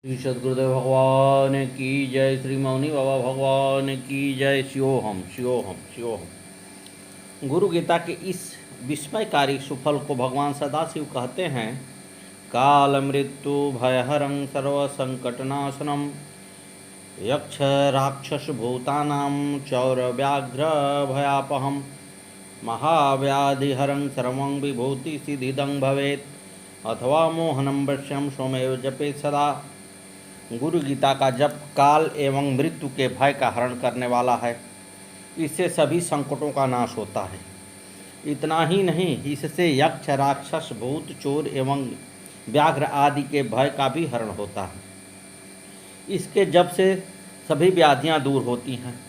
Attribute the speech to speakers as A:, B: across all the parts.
A: श्री सद्गुरुदेव भगवान की जय। श्री मौनी बाबा भगवान की जय। शिवोहम शिवोहम शिवोहम। गुरु गीता के इस विस्मयकारी सुफल को भगवान सदाशिव कहते हैं काल मृत्यु भयहरं सर्व संकटनाशनम यक्ष राक्षस भूतानां चौर व्याघ्र भयापहम महाव्याधिहरं सर्वं विभूति सिद्धिदं भवेत् अथवा मोहनं वश्यं स्वमेव जपेत् सदा। गुरु गीता का जप काल एवं मृत्यु के भय का हरण करने वाला है। इससे सभी संकटों का नाश होता है। इतना ही नहीं, इससे यक्ष राक्षस भूत चोर एवं व्याघ्र आदि के भय का भी हरण होता है। इसके जप से सभी व्याधियां दूर होती हैं,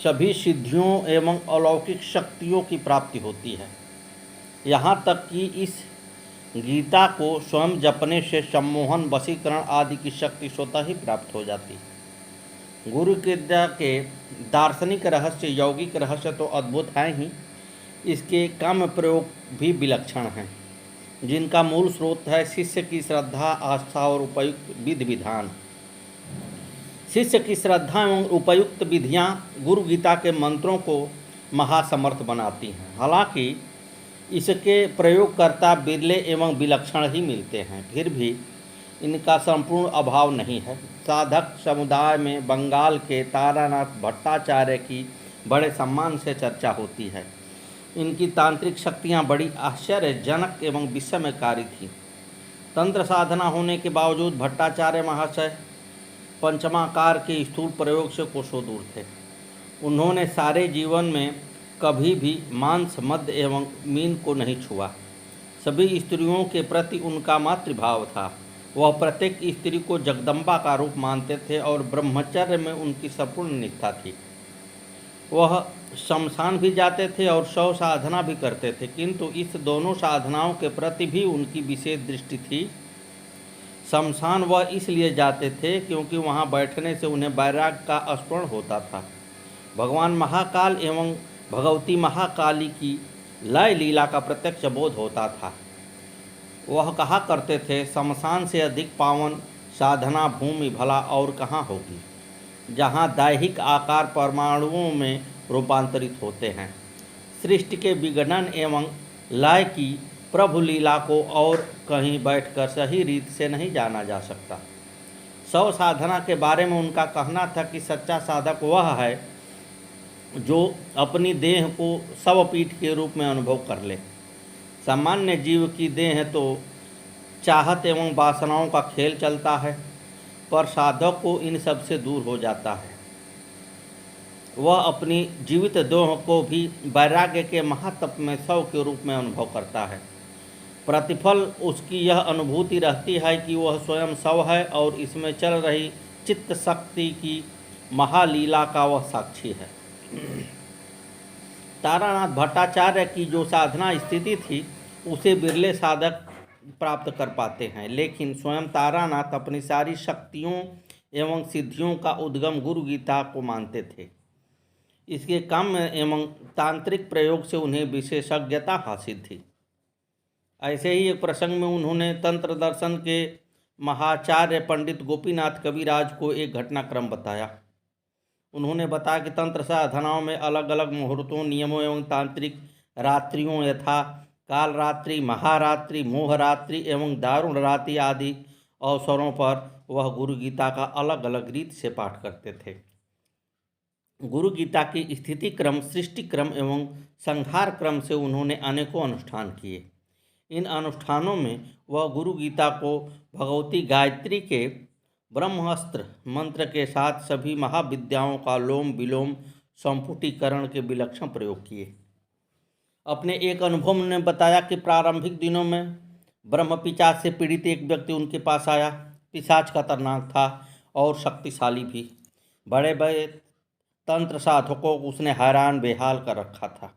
A: सभी सिद्धियों एवं अलौकिक शक्तियों की प्राप्ति होती है। यहाँ तक कि इस गीता को स्वयं जपने से सम्मोहन वशीकरण आदि की शक्ति स्वतः ही प्राप्त हो जाती है। गुरु विद्या के दार्शनिक रहस्य यौगिक रहस्य तो अद्भुत हैं ही, इसके काम प्रयोग भी विलक्षण हैं, जिनका मूल स्रोत है शिष्य की श्रद्धा आस्था और उपयुक्त विधि विधान। शिष्य की श्रद्धा एवं उपयुक्त विधियाँ गुरु गीता के मंत्रों को महासमर्थ बनाती हैं। हालांकि इसके प्रयोगकर्ता बिरले एवं विलक्षण ही मिलते हैं, फिर भी इनका संपूर्ण अभाव नहीं है। साधक समुदाय में बंगाल के तारानाथ भट्टाचार्य की बड़े सम्मान से चर्चा होती है। इनकी तांत्रिक शक्तियाँ बड़ी आश्चर्यजनक एवं विस्मयकारी थीं। तंत्र साधना होने के बावजूद भट्टाचार्य महाशय पंचमाकार के स्थूल प्रयोग से कोसों दूर थे। उन्होंने सारे जीवन में कभी भी मांस मद्य एवं मीन को नहीं छुआ। सभी स्त्रियों के प्रति उनका मातृभाव था। वह प्रत्येक स्त्री को जगदम्बा का रूप मानते थे और ब्रह्मचर्य में उनकी संपूर्ण निष्ठा थी। वह शमशान भी जाते थे और शव साधना भी करते थे, किंतु इस दोनों साधनाओं के प्रति भी उनकी विशेष दृष्टि थी। शमशान वह इसलिए जाते थे क्योंकि वहाँ बैठने से उन्हें वैराग्य का स्मरण होता था। भगवान महाकाल एवं भगवती महाकाली की लय लीला का प्रत्यक्ष बोध होता था। वह कहा करते थे, शमशान से अधिक पावन साधना भूमि भला और कहाँ होगी, जहाँ दैहिक आकार परमाणुओं में रूपांतरित होते हैं। सृष्टि के विगणन एवं लय की प्रभु लीला को और कहीं बैठकर सही रीत से नहीं जाना जा सकता। शव साधना के बारे में उनका कहना था कि सच्चा साधक वह है जो अपनी देह को शवपीठ के रूप में अनुभव कर ले। सामान्य जीव की देह तो चाहत एवं वासनाओं का खेल चलता है, पर साधक को इन सब से दूर हो जाता है। वह अपनी जीवित देह को भी वैराग्य के महातप में शव के रूप में अनुभव करता है। प्रतिफल उसकी यह अनुभूति रहती है कि वह स्वयं शव है और इसमें चल रही चित्त शक्ति की महालीला का वह साक्षी है। तारानाथ भट्टाचार्य की जो साधना स्थिति थी उसे बिरले साधक प्राप्त कर पाते हैं, लेकिन स्वयं तारानाथ अपनी सारी शक्तियों एवं सिद्धियों का उद्गम गुरु गीता को मानते थे। इसके काम एवं तांत्रिक प्रयोग से उन्हें विशेषज्ञता हासिल थी। ऐसे ही एक प्रसंग में उन्होंने तंत्र दर्शन के महाचार्य पंडित गोपीनाथ कविराज को एक घटनाक्रम बताया। उन्होंने बताया कि तंत्र साधनाओं में अलग अलग मुहूर्तों, नियमों एवं तांत्रिक रात्रियों यथा काल रात्रि, महारात्रि, मोहरात्रि एवं दारुण रात्रि आदि अवसरों पर वह गुरु गीता का अलग अलग रीत से पाठ करते थे। गुरु गीता की स्थिति क्रम, सृष्टि क्रम एवं संहार क्रम से उन्होंने अनेकों अनुष्ठान किए। इन अनुष्ठानों में वह गुरु गीता को भगवती गायत्री के ब्रह्मास्त्र मंत्र के साथ सभी महाविद्याओं का लोम विलोम संपुटीकरण के विलक्षण प्रयोग किए। अपने एक अनुभव ने बताया कि प्रारंभिक दिनों में ब्रह्म पिशाच से पीड़ित एक व्यक्ति उनके पास आया। पिशाच खतरनाक था और शक्तिशाली भी। बड़े बड़े तंत्र साधकों को उसने हैरान बेहाल कर रखा था।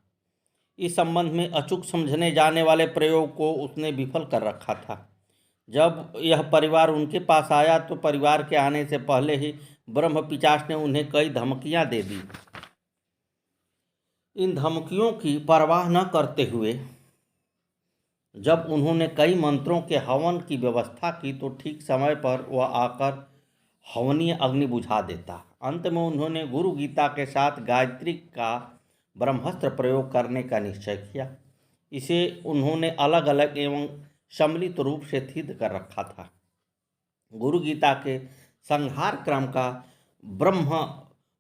A: इस संबंध में अचूक समझने जाने वाले प्रयोग को उसने विफल कर रखा था। जब यह परिवार उनके पास आया तो परिवार के आने से पहले ही ब्रह्म पिशाच ने उन्हें कई धमकियां दे दी। इन धमकियों की परवाह न करते हुए जब उन्होंने कई मंत्रों के हवन की व्यवस्था की तो ठीक समय पर वह आकर हवनीय अग्नि बुझा देता। अंत में उन्होंने गुरु गीता के साथ गायत्री का ब्रह्मास्त्र प्रयोग करने का निश्चय किया। इसे उन्होंने अलग अलग एवं सम्मिलित रूप से सिद्ध कर रखा था। गुरु गीता के संहार क्रम का ब्रह्म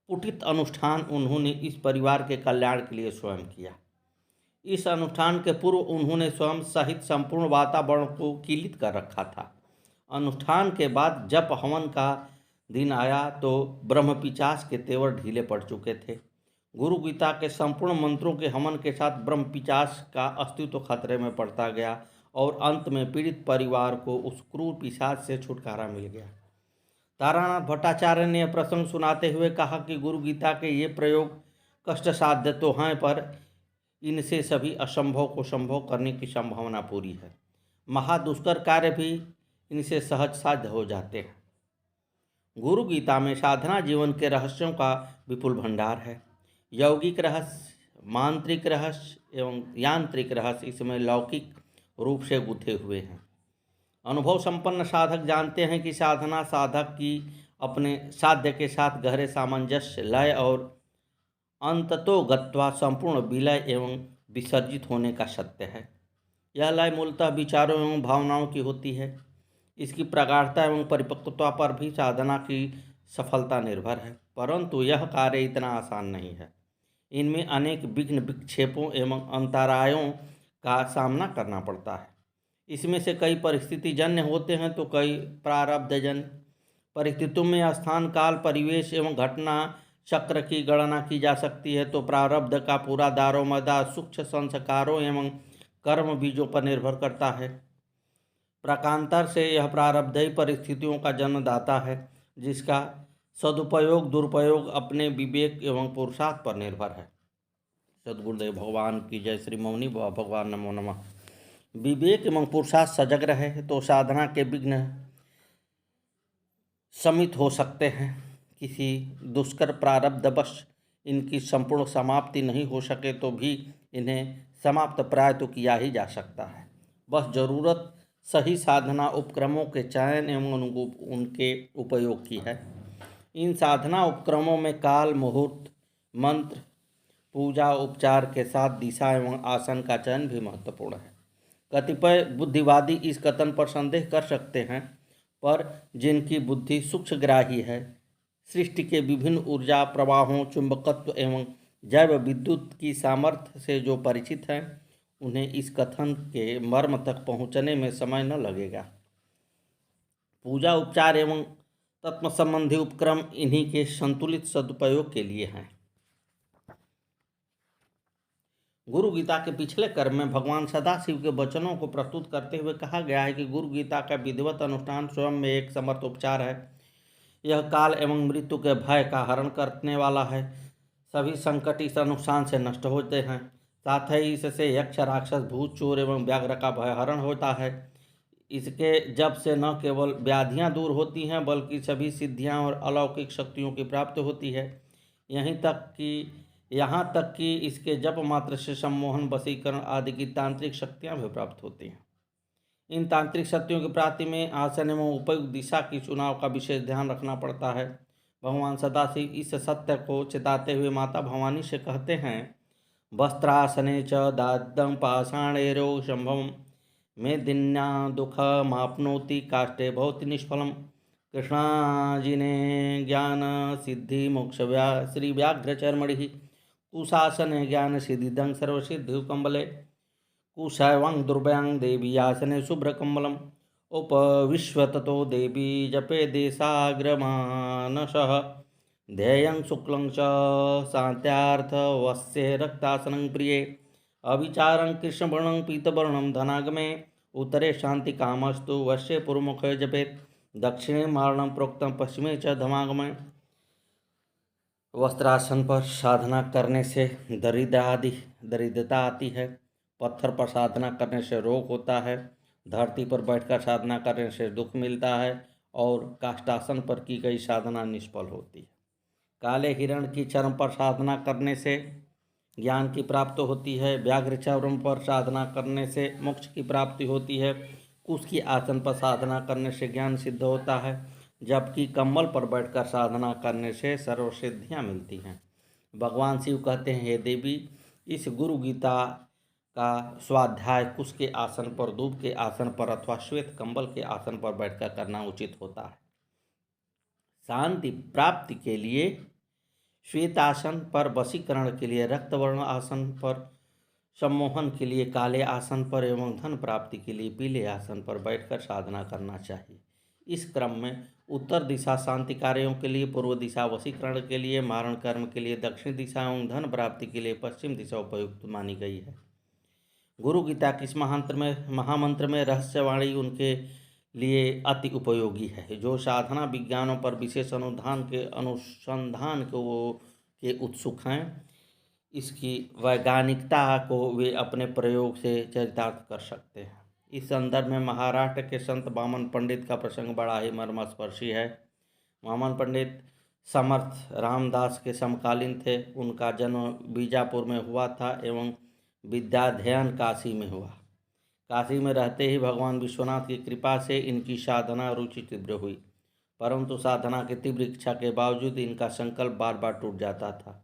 A: पुटित अनुष्ठान उन्होंने इस परिवार के कल्याण के लिए स्वयं किया। इस अनुष्ठान के पूर्व उन्होंने स्वयं सहित संपूर्ण वातावरण को कीलित कर रखा था। अनुष्ठान के बाद जब हवन का दिन आया तो ब्रह्म पिचास के तेवर ढीले पड़ चुके थे। गुरु गीता के संपूर्ण मंत्रों के हवन के साथ ब्रह्म पिचास का अस्तित्व खतरे में पड़ता गया और अंत में पीड़ित परिवार को उस क्रूर पिशाच से छुटकारा मिल गया। तारानाथ भट्टाचार्य ने यह प्रसंग सुनाते हुए कहा कि गुरु गीता के ये प्रयोग कष्ट साध्य तो हैं, पर इनसे सभी असंभव को संभव करने की संभावना पूरी है। महादुष्कर कार्य भी इनसे सहज साध्य हो जाते हैं। गुरु गीता में साधना जीवन के रहस्यों का विपुल भंडार है। यौगिक रहस्य, मांत्रिक रहस्य एवं यांत्रिक रहस्य इसमें लौकिक रूप से गुथे हुए हैं। अनुभव संपन्न साधक जानते हैं कि साधना साधक की अपने साध्य के साथ गहरे सामंजस्य, लय और अंततो गत्वा संपूर्ण विलय एवं विसर्जित होने का सत्य है। यह लय मूलतः विचारों एवं भावनाओं की होती है। इसकी प्रगाढ़ता एवं परिपक्वता पर भी साधना की सफलता निर्भर है, परंतु यह कार्य इतना आसान नहीं है। इनमें अनेक विघ्न विक्षेपों एवं अंतरायों का सामना करना पड़ता है। इसमें से कई परिस्थिति जन्य होते हैं तो कई प्रारब्धजन्य। परिस्थितियों में स्थान, काल, परिवेश एवं घटना चक्र की गणना की जा सकती है तो प्रारब्ध का पूरा दारोमदार सूक्ष्म संस्कारों एवं कर्म बीजों पर निर्भर करता है। प्रकांतर से यह प्रारब्ध ही परिस्थितियों का जन्मदाता है, जिसका सदुपयोग दुरुपयोग अपने विवेक एवं पुरुषार्थ पर निर्भर है। सद्गुरुदेव भगवान की जय। श्री मौनी भगवान नमो नमः। विवेक एवं पुरुषार्थ सजग रहे तो साधना के विघ्न शमित हो सकते हैं। किसी दुष्कर प्रारब्धवश इनकी संपूर्ण समाप्ति नहीं हो सके तो भी इन्हें समाप्त प्राय तो किया ही जा सकता है। बस जरूरत सही साधना उपक्रमों के चयन एवं उनके उपयोग की है। इन साधना उपक्रमों में काल, मुहूर्त, मंत्र, पूजा उपचार के साथ दिशा एवं आसन का चयन भी महत्वपूर्ण है। कतिपय बुद्धिवादी इस कथन पर संदेह कर सकते हैं, पर जिनकी बुद्धि सूक्ष्मग्राही है, सृष्टि के विभिन्न ऊर्जा प्रवाहों, चुंबकत्व एवं जैव विद्युत की सामर्थ्य से जो परिचित हैं, उन्हें इस कथन के मर्म तक पहुँचने में समय न लगेगा। पूजा उपचार एवं तत्व संबंधी उपक्रम इन्हीं के संतुलित सदुपयोग के लिए हैं। गुरु गीता के पिछले कर्म में भगवान सदाशिव के वचनों को प्रस्तुत करते हुए कहा गया है कि गुरु गीता का विधिवत अनुष्ठान स्वयं में एक समर्थ उपचार है। यह काल एवं मृत्यु के भय का हरण करने वाला है। सभी संकट इस अनुष्ठान से नष्ट होते हैं। साथ ही इससे यक्ष, राक्षस, भूत, चोर एवं व्याघ्र का भय हरण होता है। इसके जब से न केवल व्याधियाँ दूर होती हैं बल्कि सभी सिद्धियाँ और अलौकिक शक्तियों की प्राप्ति होती है। यहाँ तक कि इसके जप मात्र से सम्मोहन, वशीकरण आदि की तांत्रिक शक्तियाँ भी प्राप्त होती हैं। इन तांत्रिक शक्तियों की प्राप्ति में आसन एवं उपयुक्त दिशा की चुनाव का विशेष ध्यान रखना पड़ता है। भगवान सदाशिव इस सत्य को चिताते हुए माता भवानी से कहते हैं, वस्त्रासने च दाद्यं पाषाणैरो शंभम मेदिन्या दुःखमाप्नोति काष्ठे भवति निष्फलम्। कृष्णाजिने ज्ञान सिद्धि मोक्ष श्री व्याघ्रचर्मणि कुशासने ज्ञान सिद्धिदं सर्वसिद्धि कम्बले कुशैवं दुर्व्यांग देवी आसने शुभ्रकम्बलम् उपविश्व ततो देवी जपे देशाग्रमानसः ध्येयं शुक्लं च शान्त्यार्थवस्य रक्तासनं प्रिये अविचारं कृष्णवर्णं पीतवर्णं धनागमे उत्तरे शांति कामस्तु वश्ये पूर्वमुखे जपेत दक्षिणे मारणं प्रोक्तं पश्चिमे च धमागमे। वस्त्रासन पर साधना करने से दरिद्रता आती है। पत्थर पर साधना करने से रोग होता है। धरती पर बैठकर साधना करने से दुख मिलता है और काष्ठासन पर की गई साधना निष्फल होती है। काले हिरण की चर्म पर साधना करने से ज्ञान की प्राप्ति होती है। व्याघ्रचर्म पर साधना करने से मोक्ष की प्राप्ति होती है। कुश की आसन पर साधना करने से ज्ञान सिद्ध होता है, जबकि कम्बल पर बैठकर साधना करने से सर्व सिद्धियाँ मिलती हैं। भगवान शिव कहते हैं, हे देवी, इस गुरु गीता का स्वाध्याय कुश के आसन पर, दूब के आसन पर अथवा श्वेत कंबल के आसन पर बैठकर करना उचित होता है। शांति प्राप्ति के लिए श्वेत आसन पर, वशीकरण के लिए रक्तवर्ण आसन पर, सम्मोहन के लिए काले आसन पर एवं धन प्राप्ति के लिए पीले आसन पर बैठकर साधना करना चाहिए। इस क्रम में उत्तर दिशा शांति कार्यों के लिए, पूर्व दिशा वशीकरण के लिए, मारण कर्म के लिए दक्षिण दिशा एवं धन प्राप्ति के लिए पश्चिम दिशा उपयुक्त मानी गई है। गुरु गीता के इस महामंत्र में रहस्यवाणी उनके लिए अति उपयोगी है जो साधना विज्ञानों पर विशेष अनुसंधान के उत्सुक हैं। इसकी वैज्ञानिकता को वे अपने प्रयोग से चरितार्थ कर सकते हैं। इस संदर्भ में महाराष्ट्र के संत वामन पंडित का प्रसंग बड़ा ही मर्मस्पर्शी है। वामन पंडित समर्थ रामदास के समकालीन थे। उनका जन्म बीजापुर में हुआ था एवं विद्याध्ययन काशी में हुआ। काशी में रहते ही भगवान विश्वनाथ की कृपा से इनकी साधना रुचि तीव्र हुई, परंतु साधना की तीव्र इच्छा के बावजूद इनका संकल्प बार बार टूट जाता था।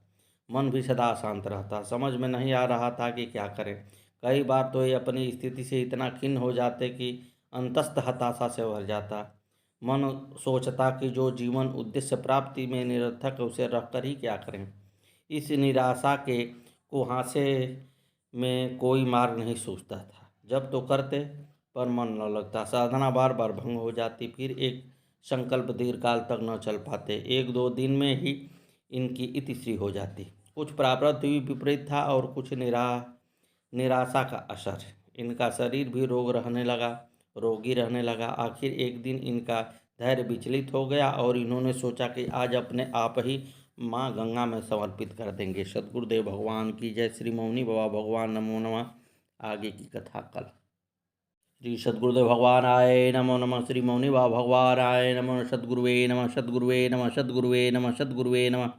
A: मन भी सदा अशांत रहता। समझ में नहीं आ रहा था कि क्या करें। कई बार तो ये अपनी स्थिति से इतना खिन्न हो जाते कि अंतस्थ हताशा से भर जाता। मन सोचता कि जो जीवन उद्देश्य प्राप्ति में निरर्थक है उसे रखकर ही क्या करें। इस निराशा के कुहासे में कोई मार्ग नहीं सूझता था। जब तो करते पर मन न लगता। साधना बार बार भंग हो जाती। फिर एक संकल्प दीर्घकाल तक न चल पाते। 1-2 दिन में ही इनकी इतिश्री हो जाती। कुछ प्रारब्ध भी विपरीत था और कुछ निराशा का असर। इनका शरीर भी रोगी रहने लगा। आखिर एक दिन इनका धैर्य विचलित हो गया और इन्होंने सोचा कि आज अपने आप ही माँ गंगा में समर्पित कर देंगे। सद्गुरुदेव भगवान की जय। श्री मौनी बाबा भगवान नमो नमः। आगे की कथा कल। श्री सद्गुरुदेव भगवान आए नमो नमः। श्री मौनी बाबा भगवान आए नमो। सद्गुरुवे नमः। सद्गुरुवे नमः। सद्गुरुवे नमः। सद्गुरुवे नमः।